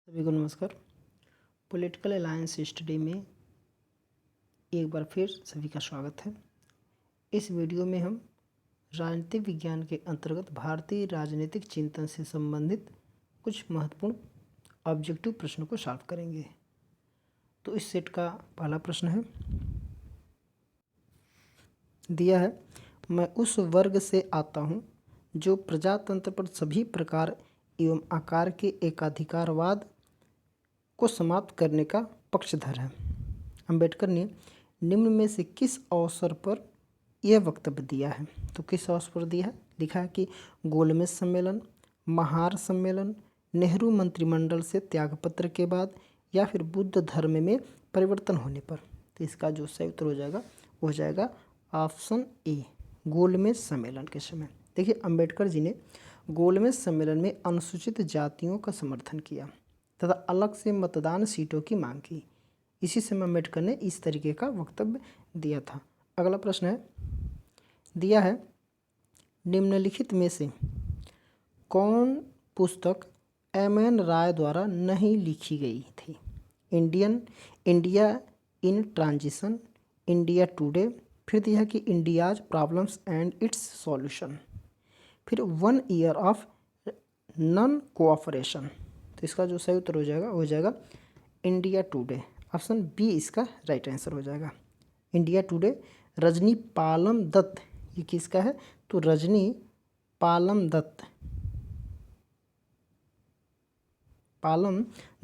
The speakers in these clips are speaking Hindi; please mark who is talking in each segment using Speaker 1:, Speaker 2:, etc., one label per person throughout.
Speaker 1: सभी को नमस्कार। पॉलिटिकल अलायंस स्टडी में एक बार फिर सभी का स्वागत है। इस वीडियो में हम राजनीतिक विज्ञान के अंतर्गत भारतीय राजनीतिक चिंतन से संबंधित कुछ महत्वपूर्ण ऑब्जेक्टिव प्रश्नों को सॉल्व करेंगे। तो इस सेट का पहला प्रश्न है, दिया है, मैं उस वर्ग से आता हूँ जो प्रजातंत्र पर सभी प्रकार एवं आकार के एकाधिकारवाद को समाप्त करने का पक्षधर है। अंबेडकर ने निम्न में से किस अवसर पर यह वक्तव्य दिया है? तो किस अवसर पर दिया है? लिखा है कि गोलमेज सम्मेलन, महार सम्मेलन, नेहरू मंत्रिमंडल से त्यागपत्र के बाद, या फिर बुद्ध धर्म में परिवर्तन होने पर। तो इसका जो सही उत्तर हो जाएगा वो हो जाएगा ऑप्शन ए, गोलमेज सम्मेलन के समय। देखिए, अंबेडकर जी ने गोलमेज सम्मेलन में अनुसूचित जातियों का समर्थन किया तथा अलग से मतदान सीटों की मांग की। इसी समय अम्बेडकर ने इस तरीके का वक्तव्य दिया था। अगला प्रश्न है, दिया है, निम्नलिखित में से कौन पुस्तक एम.एन. राय द्वारा नहीं लिखी गई थी? India in transition, India today, फिर दिया कि India's problems and it's solution, फिर 1 ईयर ऑफ नॉन कोऑपरेशन। तो इसका जो सही उत्तर हो जाएगा इंडिया टुडे। ऑप्शन बी इसका राइट आंसर हो जाएगा। इंडिया टुडे रजनी पालम दत्त, ये किसका है? तो रजनी पालम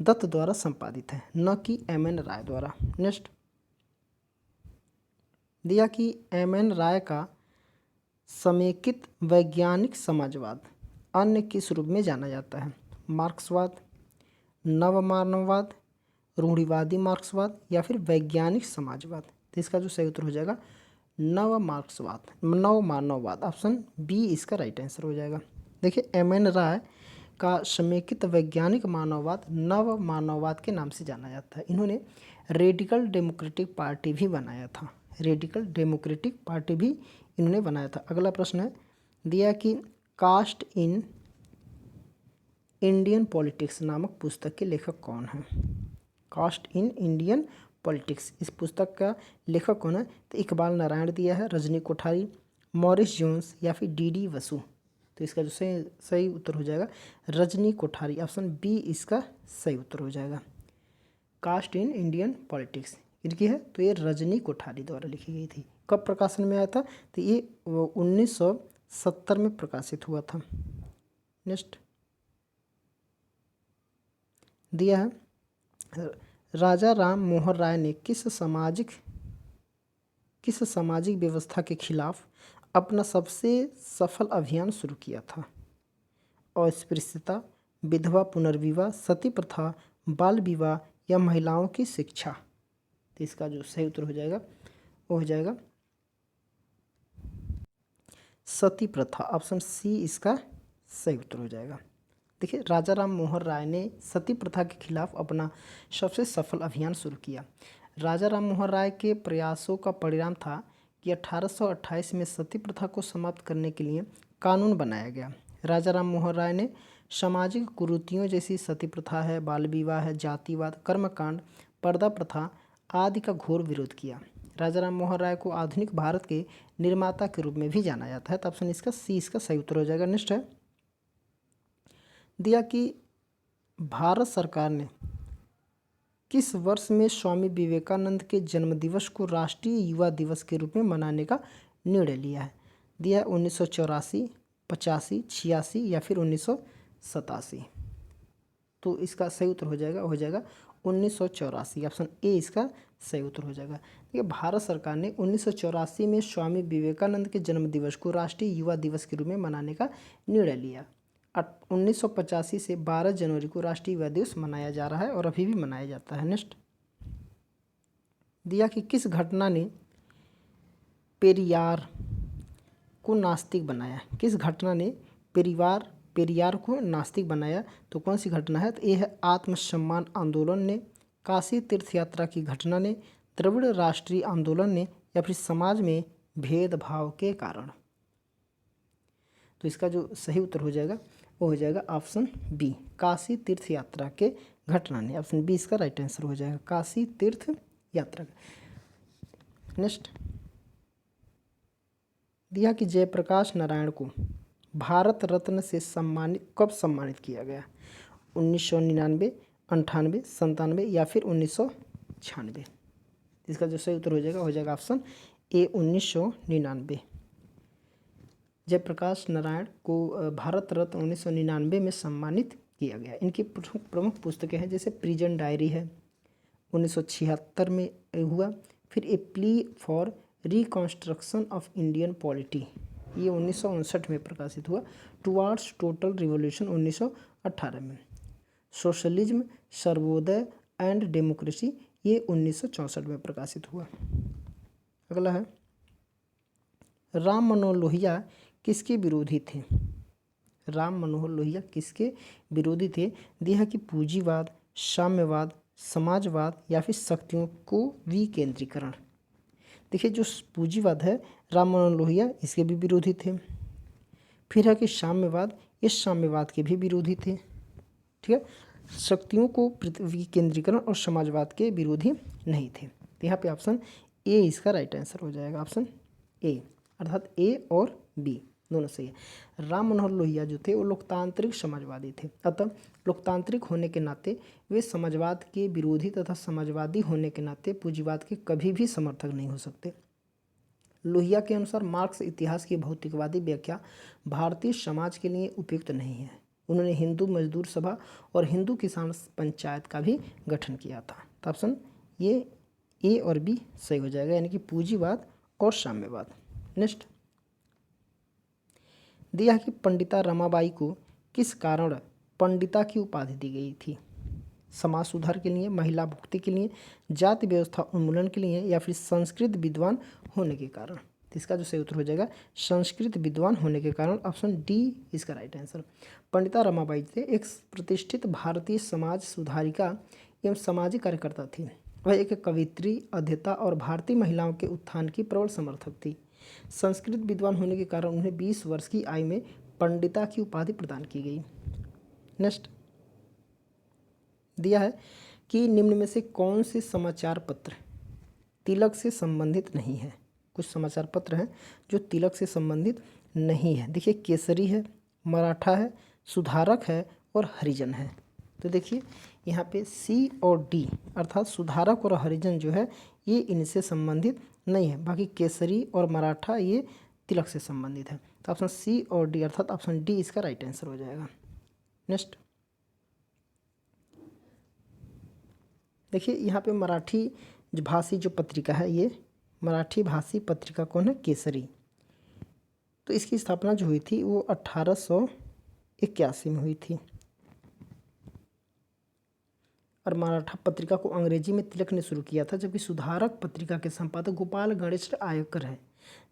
Speaker 1: दत्त द्वारा संपादित है, न कि एम.एन. राय द्वारा। नेक्स्ट, दिया कि एम.एन. राय का समेकित वैज्ञानिक समाजवाद अन्य किस रूप में जाना जाता है? मार्क्सवाद, नवमानववाद, रूढ़िवादी मार्क्सवाद, या फिर वैज्ञानिक समाजवाद। तो इसका जो सही उत्तर हो जाएगा नवमानववाद। ऑप्शन बी इसका राइट आंसर हो जाएगा। देखिए, एम.एन. राय का समेकित वैज्ञानिक मानववाद नवमानववाद के नाम से जाना जाता है। इन्होंने रेडिकल डेमोक्रेटिक पार्टी भी बनाया था। इन्होंने बनाया था। अगला प्रश्न है, दिया कि कास्ट इन इंडियन पॉलिटिक्स नामक पुस्तक के लेखक कौन है? कास्ट इन इंडियन पॉलिटिक्स, इस पुस्तक का लेखक कौन है? तो इकबाल नारायण दिया है, रजनी कोठारी, मॉरिस जोन्स, या फिर डी वसु। तो इसका जो सही उत्तर हो जाएगा रजनी कोठारी। ऑप्शन बी इसका सही उत्तर हो जाएगा। कास्ट इन इंडियन पॉलिटिक्स इनकी है, तो ये रजनी कोठारी द्वारा लिखी गई थी। कब प्रकाशन में आया था? तो ये 1970 में प्रकाशित हुआ था। नेक्स्ट, दिया है, राजा राम मोहन राय ने किस सामाजिक व्यवस्था के खिलाफ अपना सबसे सफल अभियान शुरू किया था? अस्पृश्यता, विधवा पुनर्विवाह, सती प्रथा, बाल विवाह, या महिलाओं की शिक्षा। तो इसका जो सही उत्तर हो जाएगा वो हो जाएगा सती प्रथा। ऑप्शन सी इसका सही उत्तर हो जाएगा। देखिए, राजा राम मोहन राय ने सती प्रथा के खिलाफ अपना सबसे सफल अभियान शुरू किया। राजा राम मोहन राय के प्रयासों का परिणाम था कि 1828 में सती प्रथा को समाप्त करने के लिए कानून बनाया गया। राजा राम मोहन राय ने सामाजिक कुरीतियों जैसी सती प्रथा है, बाल विवाह है, जातिवाद, कर्मकांड, पर्दा प्रथा आदि का घोर विरोध किया। राजा राम मोहन राय को आधुनिक भारत के निर्माता के रूप में भी जाना जाता है। तो ऑप्शन इसका सी इसका सही उत्तर हो जाएगा। नेक्स्ट है, दिया कि भारत सरकार ने किस वर्ष में स्वामी विवेकानंद के जन्मदिवस को राष्ट्रीय युवा दिवस के रूप में मनाने का निर्णय लिया है? दिया है 1984, 85, 86, या फिर 1987। तो इसका सही उत्तर हो जाएगा 1984। ऑप्शन ए इसका सही उत्तर हो जाएगा। देखिए, भारत सरकार ने 1984 में स्वामी विवेकानंद के जन्मदिवस को राष्ट्रीय युवा दिवस के रूप में मनाने का निर्णय लिया। 1985 से 12 जनवरी को राष्ट्रीय युवा दिवस मनाया जा रहा है और अभी भी मनाया जाता है। नेक्स्ट, दिया कि किस घटना ने पेरियार को नास्तिक बनाया? किस घटना ने पेरियार को नास्तिक बनाया? तो कौन सी घटना है? तो ये है आत्मसम्मान आंदोलन ने, काशी तीर्थ यात्रा की घटना ने, द्रविड़ राष्ट्रीय आंदोलन ने, या फिर समाज में भेदभाव के कारण। तो इसका जो सही उत्तर हो जाएगा वो हो जाएगा ऑप्शन बी, काशी तीर्थ यात्रा के घटना ने। ऑप्शन बी इसका राइट आंसर हो जाएगा, काशी तीर्थ यात्रा। नेक्स्ट दिया कि जयप्रकाश नारायण को भारत रत्न से कब सम्मानित किया गया? 1999, 98, 97 या फिर 1996? इसका जो सही उत्तर हो जाएगा ऑप्शन ए 1999। जयप्रकाश नारायण को भारत रत्न 1999 में सम्मानित किया गया। इनकी प्रमुख पुस्तकें हैं, जैसे प्रिजन डायरी है 1976 में हुआ, फिर a plea for reconstruction of Indian polity ये 1959 में प्रकाशित हुआ, टुवार्ड्स टोटल रिवॉल्यूशन 1918 में, सोशलिज्म सर्वोदय एंड डेमोक्रेसी ये 1964 में प्रकाशित हुआ। अगला है राम मनोहर लोहिया किसके विरोधी थे? राम मनोहर लोहिया किसके विरोधी थे? दिया कि पूंजीवाद, साम्यवाद, समाजवाद या फिर शक्तियों को विकेंद्रीकरण। देखिए जो पूंजीवाद है राम मनोहर लोहिया इसके भी विरोधी थे। फिर है कि साम्यवाद, इस साम्यवाद के भी विरोधी थे। ठीक है, शक्तियों को विकेंद्रीकरण और समाजवाद के विरोधी नहीं थे। तो यहाँ पे ऑप्शन ए इसका राइट आंसर हो जाएगा, ऑप्शन ए, अर्थात ए और बी दोनों सही है। राम मनोहर लोहिया जो थे वो लोकतांत्रिक समाजवादी थे, अतः लोकतांत्रिक होने के नाते वे समाजवाद के विरोधी तथा समाजवादी होने के नाते पूंजीवाद के कभी भी समर्थक नहीं हो सकते। लोहिया के अनुसार मार्क्स इतिहास की भौतिकवादी व्याख्या भारतीय समाज के लिए उपयुक्त नहीं है। उन्होंने हिंदू मजदूर सभा और हिंदू किसान पंचायत का भी गठन किया था। तो ऑप्शन ये ए और बी सही हो जाएगा, यानी कि पूंजीवाद और साम्यवाद। नेक्स्ट दिया कि पंडिता रमाबाई को किस कारण पंडिता की उपाधि दी गई थी? समाज सुधार के लिए, महिला मुक्ति के लिए, जाति व्यवस्था उन्मूलन के लिए या फिर संस्कृत विद्वान होने के कारण? तो इसका जो सही उत्तर हो जाएगा संस्कृत विद्वान होने के कारण, ऑप्शन डी इसका राइट आंसर। पंडिता रमाबाई थे एक प्रतिष्ठित भारतीय समाज सुधारिका एवं सामाजिक कार्यकर्ता थी। वह एक कवित्री, अध्येता और भारतीय महिलाओं के उत्थान की प्रबल समर्थक थी। संस्कृत विद्वान होने के कारण उन्हें 20 वर्ष की आयु में पंडिता की उपाधि प्रदान की गई। नेक्स्ट दिया है कि निम्न में से कौन से समाचार पत्र तिलक से संबंधित नहीं है? कुछ समाचार पत्र हैं जो तिलक से संबंधित नहीं है। देखिए केसरी है, मराठा है, सुधारक है और हरिजन है। तो देखिए यहाँ पे सी और डी अर्थात सुधारक और हरिजन जो है ये इनसे संबंधित नहीं है, बाकी केसरी और मराठा ये तिलक से संबंधित है। तो ऑप्शन सी और डी अर्थात ऑप्शन डी इसका राइट आंसर हो जाएगा। नेक्स्ट देखिए यहाँ पे मराठी भाषी जो पत्रिका है ये मराठी भाषी पत्रिका कौन है? केसरी। तो इसकी स्थापना जो हुई थी वो 1881 में हुई थी और मराठा पत्रिका को अंग्रेजी में तिलक ने शुरू किया था, जबकि सुधारक पत्रिका के संपादक गोपाल गणेश आयकर है,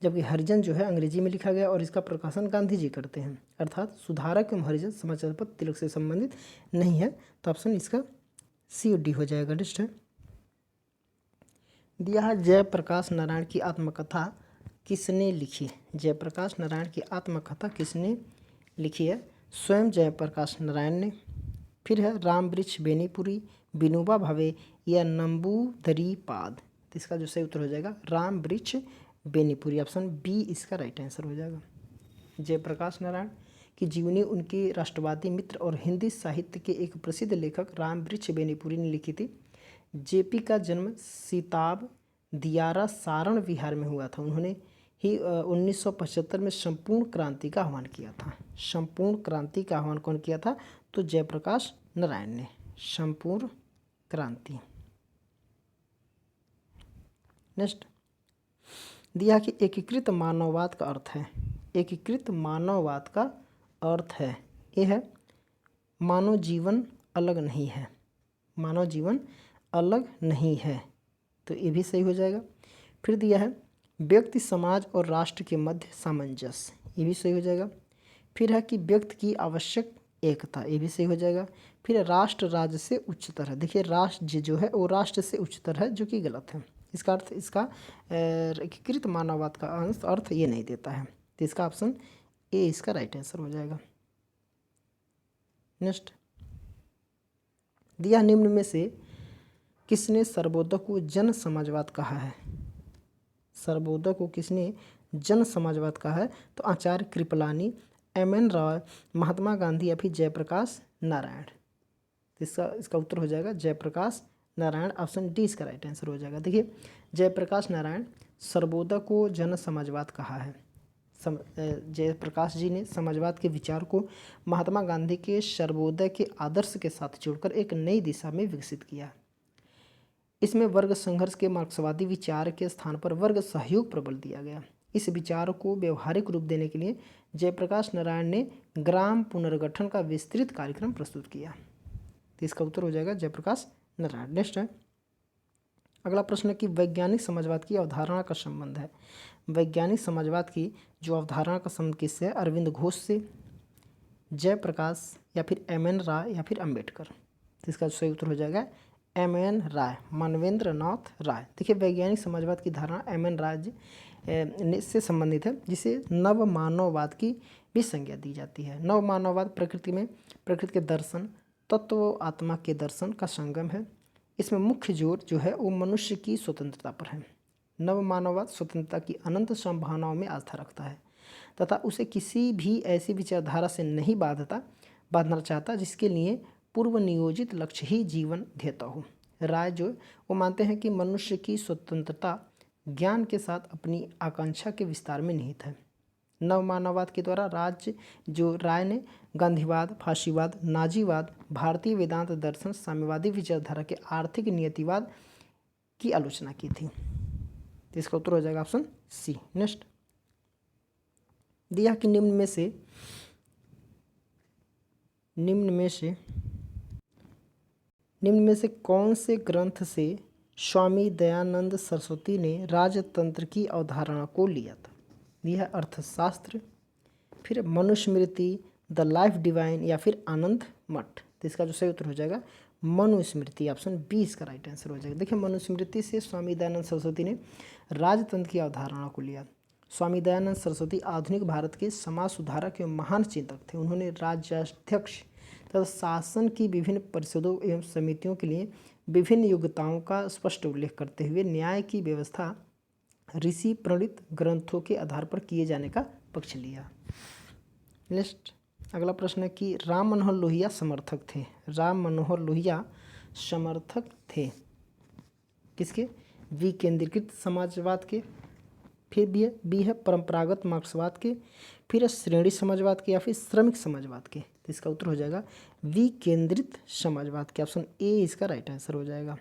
Speaker 1: जबकि हरिजन जो है अंग्रेजी में लिखा गया और इसका प्रकाशन गांधी जी करते हैं। अर्थात सुधारक एवं हरिजन समाचार पत्र तिलक से संबंधित नहीं है। तो ऑप्शन इसका सी और डी हो जाएगा। नेक्स्ट है दिया है जयप्रकाश नारायण की आत्मकथा किसने लिखी? जयप्रकाश नारायण की आत्मकथा किसने लिखी है? स्वयं जयप्रकाश नारायण ने। फिर है राम वृक्ष बेनीपुरी, विनोबा भावे या नंबूदरीपाद। तो इसका जो सही उत्तर हो जाएगा राम वृक्ष बेनीपुरी, ऑप्शन बी इसका राइट आंसर हो जाएगा। जयप्रकाश नारायण की जीवनी उनके राष्ट्रवादी मित्र और हिंदी साहित्य के एक प्रसिद्ध लेखक राम वृक्ष बेनीपुरी ने लिखी थी। जेपी का जन्म सीताब दियारा सारण विहार में हुआ था। उन्होंने ही 1975 में संपूर्ण क्रांति का आह्वान किया था। संपूर्ण क्रांति का आह्वान कौन किया था? तो जयप्रकाश नारायण ने। संपूर्ण क्रांति। नेक्स्ट दिया कि एकीकृत मानववाद का अर्थ है। एकीकृत मानववाद का अर्थ है ये है मानव जीवन अलग नहीं है। मानव जीवन अलग नहीं है, तो ये भी सही हो जाएगा। फिर दिया है व्यक्ति समाज और राष्ट्र के मध्य सामंजस्य, ये भी सही हो जाएगा। फिर है कि व्यक्ति की आवश्यक एकता, ये भी सही हो जाएगा। फिर राष्ट्र राज्य से उच्चतर है। देखिए राष्ट्र जो है वो राष्ट्र से उच्चतर है, जो कि गलत है। इसका अर्थ इसका एकीकृत मानववाद का अर्थ ये नहीं देता है, तो इसका ऑप्शन ए इसका राइट आंसर हो जाएगा। नेक्स्ट दिया निम्न में से किसने सर्वोदय को जन समाजवाद कहा है? सर्वोदय को किसने जन समाजवाद कहा है? तो आचार्य कृपलानी, एम.एन. रॉय, महात्मा गांधी या फिर जयप्रकाश नारायण। इसका उत्तर हो जाएगा जयप्रकाश नारायण। ऑप्शन डी इसका राइट आंसर हो जाएगा। देखिए, जयप्रकाश नारायण सर्वोदय को जन समाजवाद कहा है। जयप्रकाश जी ने समाजवाद के विचार को महात्मा गांधी के सर्वोदय के आदर्श के साथ जोड़कर एक नई दिशा में विकसित किया। इसमें वर्ग संघर्ष के मार्क्सवादी विचार के स्थान पर वर्ग सहयोग प्रबल दिया गया। इस विचार को व्यवहारिक रूप देने के लिए जयप्रकाश नारायण ने ग्राम पुनर्गठन का विस्तृत कार्यक्रम प्रस्तुत किया। तो इसका उत्तर हो जाएगा जयप्रकाश नारायण। नेक्स्ट है अगला प्रश्न है कि वैज्ञानिक समाजवाद की अवधारणा का संबंध है। वैज्ञानिक समाजवाद की जो अवधारणा का संबंध किससे है? अरविंद घोष से, जयप्रकाश या फिर एम.एन. राय या फिर अंबेडकर। तो इसका सही उत्तर हो जाएगा एम.एन. राय, मानवेंद्र नाथ राय। देखिए, वैज्ञानिक समाजवाद की धारणा एम.एन. राय से संबंधित है, जिसे नव मानववाद की भी संज्ञा दी जाती है। नव मानववाद प्रकृति के दर्शन, तत्व व आत्मा के दर्शन का संगम है। इसमें मुख्य जोर जो है वो मनुष्य की स्वतंत्रता पर है। नव मानववाद स्वतंत्रता की अनंत संभावनाओं में आस्था रखता है तथा उसे किसी भी ऐसी विचारधारा से नहीं बांधना चाहता जिसके लिए पूर्व नियोजित लक्ष्य ही जीवन ध्येय हो। राय जो वो मानते हैं कि मनुष्य की स्वतंत्रता ज्ञान के साथ अपनी आकांक्षा के विस्तार में निहित है। नव मानववाद के द्वारा राय ने गांधीवाद, फाशीवाद, नाजीवाद, भारतीय वेदांत दर्शन, साम्यवादी विचारधारा के आर्थिक नियतिवाद की आलोचना की थी। तो इसका उत्तर हो जाएगा ऑप्शन सी। नेक्स्ट दिया कि निम्न में से कौन से ग्रंथ से स्वामी दयानंद सरस्वती ने राजतंत्र की अवधारणा को लिया था? यह है अर्थशास्त्र, फिर मनुस्मृति, द लाइफ डिवाइन या फिर आनंद मठ। तो इसका जो सही उत्तर हो जाएगा मनुस्मृति। ऑप्शन बी इसका राइट आंसर हो जाएगा। देखिए, मनुस्मृति से स्वामी दयानंद सरस्वती ने राजतंत्र की अवधारणा को लिया। स्वामी दयानंद सरस्वती आधुनिक भारत के समाज सुधारक एवं महान चिंतक थे। उन्होंने राज्याध्यक्ष तथा शासन की विभिन्न परिषदों एवं समितियों के लिए विभिन्न योग्यताओं का स्पष्ट उल्लेख करते हुए न्याय की व्यवस्था ऋषि प्रणीत ग्रंथों के आधार पर किए जाने का पक्ष लिया। नेक्स्ट अगला प्रश्न है कि राम मनोहर लोहिया समर्थक थे। राम मनोहर लोहिया समर्थक थे किसके? विकेंद्रीकृत समाजवाद के, फिर बी है परंपरागत मार्क्सवाद के, फिर है श्रेणी समाजवाद के या फिर श्रमिक समाजवाद के। तो इसका उत्तर हो जाएगा विकेंद्रित समाजवाद के। ऑप्शन ए इसका राइट आंसर हो जाएगा।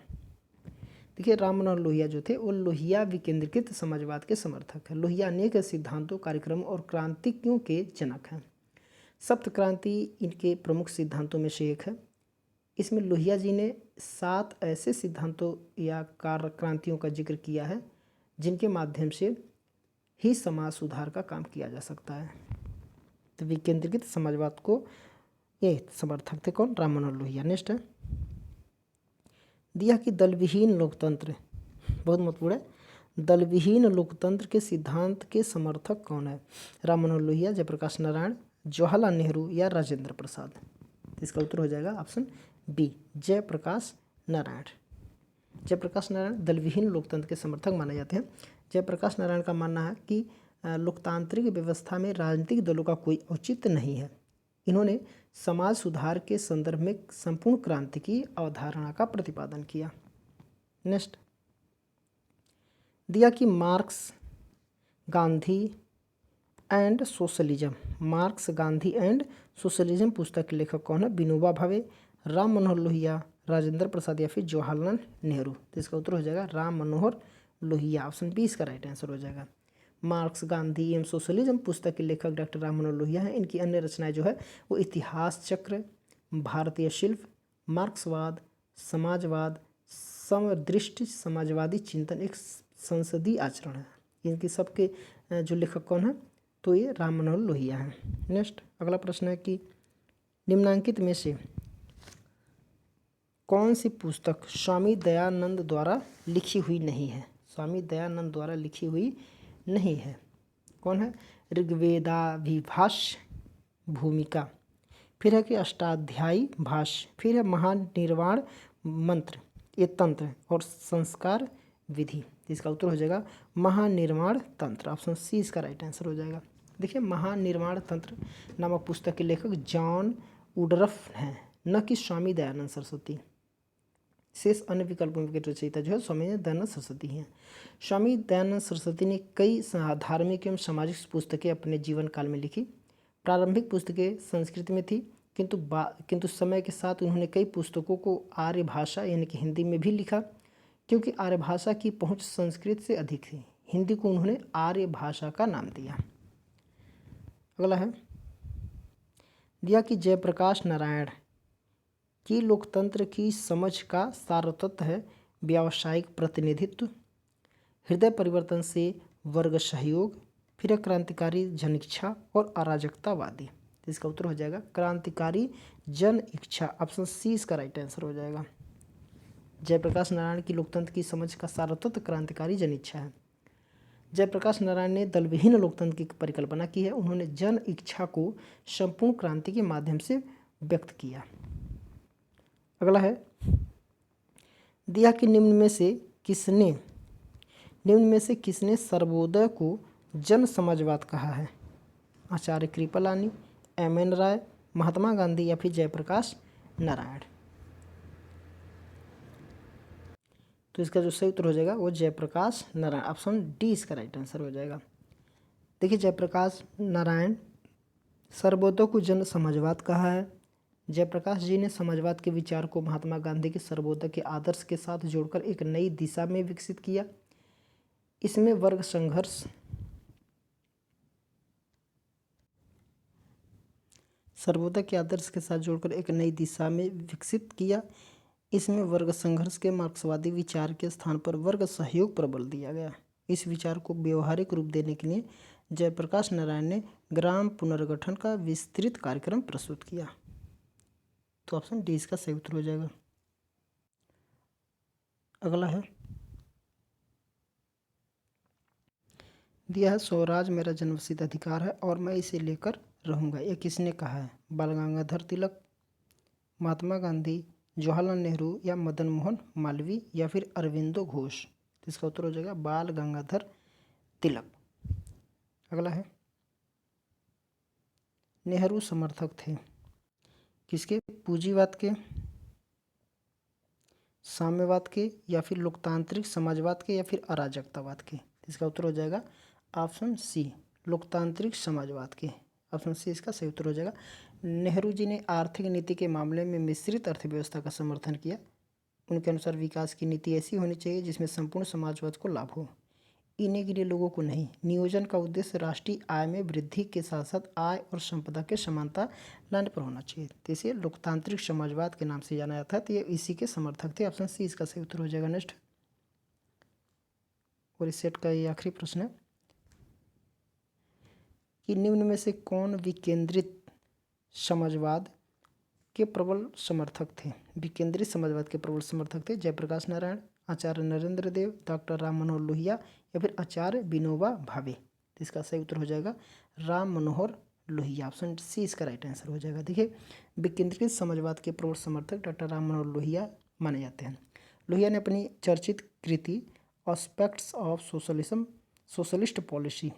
Speaker 1: देखिए, राम मनोहर लोहिया जो थे वो लोहिया विकेंद्रीकृत समाजवाद के समर्थक हैं। लोहिया अनेक सिद्धांतों, कार्यक्रमों और क्रांतियों के जनक हैं। सप्त क्रांति इनके प्रमुख सिद्धांतों में से एक है। इसमें लोहिया जी ने 7 ऐसे सिद्धांतों या क्रांतियों का जिक्र किया है जिनके माध्यम से ही समाज सुधार का काम किया जा सकता है। तो विकेंद्रीकृत समाजवाद को ये समर्थक थे कौन? राम मनोहर लोहिया। नेक्स्ट है दिया कि दलविहीन लोकतंत्र, बहुत महत्वपूर्ण है, दलविहीन लोकतंत्र के सिद्धांत के समर्थक कौन है? राम मनोहर लोहिया, जयप्रकाश नारायण, जवाहरलाल नेहरू या राजेंद्र प्रसाद। इसका उत्तर हो जाएगा ऑप्शन बी जयप्रकाश नारायण। जयप्रकाश नारायण दलविहीन लोकतंत्र के समर्थक माने जाते हैं। जयप्रकाश नारायण का मानना है कि लोकतांत्रिक व्यवस्था में राजनीतिक दलों का कोई औचित्य नहीं है। इन्होंने समाज सुधार के संदर्भ में संपूर्ण क्रांति की अवधारणा का प्रतिपादन किया। नेक्स्ट दिया कि marks, Gandhi and socialism, marks, Gandhi and socialism पुस्तक के लेखक कौन है? विनोबा भावे, राम मनोहर लोहिया, राजेंद्र प्रसाद या फिर जवाहरलाल नेहरू। तो इसका उत्तर हो जाएगा राम मनोहर लोहिया। ऑप्शन बी इसका राइट आंसर हो जाएगा। मार्क्स, गांधी एवं सोशलिज्म पुस्तक के लेखक डॉक्टर राम मनोहर लोहिया हैं। इनकी अन्य रचनाएं जो है वो इतिहास चक्र, भारतीय शिल्प, मार्क्सवाद, समाजवाद, समदृष्टि समाजवादी चिंतन, एक संसदीय आचरण है। इनकी सबके जो लेखक कौन है? तो ये राम मनोहर लोहिया हैं। नेक्स्ट अगला प्रश्न है कि निम्नांकित में से कौन सी पुस्तक स्वामी दयानंद द्वारा लिखी हुई नहीं है? स्वामी दयानंद द्वारा लिखी हुई नहीं है। कौन है? ऋग्वेदाभिभाष्य भूमिका, फिर है कि अष्टाध्यायी भाष्य, फिर है महानिर्वाण मंत्र, ये तंत्र और संस्कार विधि। इसका उत्तर हो जाएगा महानिर्वाण तंत्र। ऑप्शन सी इसका राइट आंसर हो जाएगा। देखिए महानिर्वाण तंत्र नामक पुस्तक के लेखक जॉन वुडरफ हैं, न कि स्वामी दयानंद सरस्वती। शेष अन्य विकल्पों के रचयिता जो है स्वामी दयानंद सरस्वती हैं। स्वामी दयानंद सरस्वती ने कई धार्मिक एवं सामाजिक पुस्तकें अपने जीवन काल में लिखी। प्रारंभिक पुस्तकें संस्कृत में थी, किंतु समय के साथ उन्होंने कई पुस्तकों को आर्य भाषा यानी कि हिंदी में भी लिखा। क्योंकि आर्य भाषा की पहुंच संस्कृत से अधिक थी, हिंदी को उन्होंने आर्य भाषा का नाम दिया। अगला है दिया कि जयप्रकाश नारायण की लोकतंत्र की समझ का सारतत्व है व्यावसायिक प्रतिनिधित्व, हृदय परिवर्तन से वर्ग सहयोग, फिर है क्रांतिकारी जन इच्छा और अराजकतावादी। इसका उत्तर हो जाएगा क्रांतिकारी जन इच्छा। ऑप्शन सी इसका राइट आंसर हो जाएगा। जयप्रकाश नारायण की लोकतंत्र की समझ का सारतत्व क्रांतिकारी जन इच्छा है। जयप्रकाश नारायण ने दलविहीन लोकतंत्र की परिकल्पना की है। उन्होंने जन इच्छा को संपूर्ण क्रांति के माध्यम से व्यक्त किया। अगला है दिया कि निम्न में से किसने सर्वोदय को जन समाजवाद कहा है? आचार्य कृपलानी, एम.एन. राय, महात्मा गांधी या फिर जयप्रकाश नारायण। तो इसका जो सही उत्तर हो जाएगा वो जयप्रकाश नारायण। ऑप्शन डी इसका राइट आंसर हो जाएगा। देखिए जयप्रकाश नारायण सर्वोदय को जन समाजवाद कहा है। जयप्रकाश जी ने समाजवाद के विचार को महात्मा गांधी के सर्वोदय के आदर्श के साथ जोड़कर एक नई दिशा में विकसित किया। इसमें वर्ग संघर्ष सर्वोदय के आदर्श के साथ जोड़कर एक नई दिशा में विकसित किया। इसमें वर्ग संघर्ष के मार्क्सवादी विचार के स्थान पर वर्ग सहयोग पर बल दिया गया। इस विचार को व्यवहारिक रूप देने के लिए जयप्रकाश नारायण ने ग्राम पुनर्गठन का विस्तृत कार्यक्रम प्रस्तुत किया। तो ऑप्शन डी इसका सही उत्तर हो जाएगा। अगला है दिया है स्वराज मेरा जन्मसिद्ध अधिकार है और मैं इसे लेकर रहूँगा। ये किसने कहा है? बाल गंगाधर तिलक, महात्मा गांधी, जवाहरलाल नेहरू या मदन मोहन मालवीय या फिर अरविंदो घोष। तो इसका उत्तर हो जाएगा बाल गंगाधर तिलक। अगला है नेहरू समर्थक थे किसके? पूंजीवाद के, साम्यवाद के या फिर लोकतांत्रिक समाजवाद के या फिर अराजकतावाद के। इसका उत्तर हो जाएगा ऑप्शन सी लोकतांत्रिक समाजवाद के। ऑप्शन सी इसका सही उत्तर हो जाएगा। नेहरू जी ने आर्थिक नीति के मामले में मिश्रित अर्थव्यवस्था का समर्थन किया। उनके अनुसार विकास की नीति ऐसी होनी चाहिए जिसमें संपूर्ण समाजवाद को लाभ हो, इन्हें गिने लोगों को नहीं। नियोजन का उद्देश्य राष्ट्रीय आय में वृद्धि के साथ साथ आय और संपदा के समानता लाने पर होना चाहिए। तो इसे लोकतांत्रिक समाजवाद के नाम से जाना जाता है। तो ये इसी के समर्थक थे। ऑप्शन सी इसका सही उत्तर हो जाएगा। नेक्स्ट और इस सेट का ये आखिरी प्रश्न है कि निम्न में से कौन विकेंद्रित समाजवाद के प्रबल समर्थक थे? विकेंद्रित समाजवाद के प्रबल समर्थक थे जयप्रकाश नारायण, आचार्य नरेंद्र देव, डॉक्टर राम मनोहर लोहिया या फिर आचार्य विनोबा भावे। तो इसका सही उत्तर हो जाएगा राम मनोहर लोहिया। ऑप्शन सी इसका राइट आंसर हो जाएगा। देखिए विकेंद्रित समाजवाद के प्रबल समर्थक डॉक्टर राम मनोहर लोहिया माने जाते हैं। लोहिया ने अपनी चर्चित कृति एस्पेक्ट्स ऑफ सोशलिस्ट पॉलिसी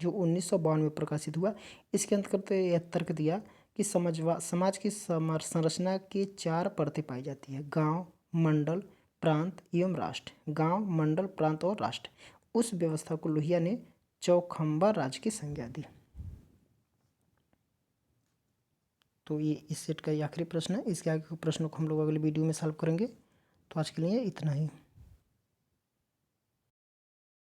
Speaker 1: जो 1952 में प्रकाशित हुआ, इसके अंतर्गत यह तर्क दिया कि समाज की संरचना की 4 परतें पाई जाती है: गांव, मंडल, प्रांत एवं राष्ट्र। गांव, मंडल, प्रांत और राष्ट्र। उस व्यवस्था को लोहिया ने चौखंबा राज की संज्ञा दी। तो ये इस सेट का आखिरी प्रश्न है। इसके आगे के प्रश्नों को हम लोग अगले वीडियो में सॉल्व करेंगे। तो आज के लिए इतना ही।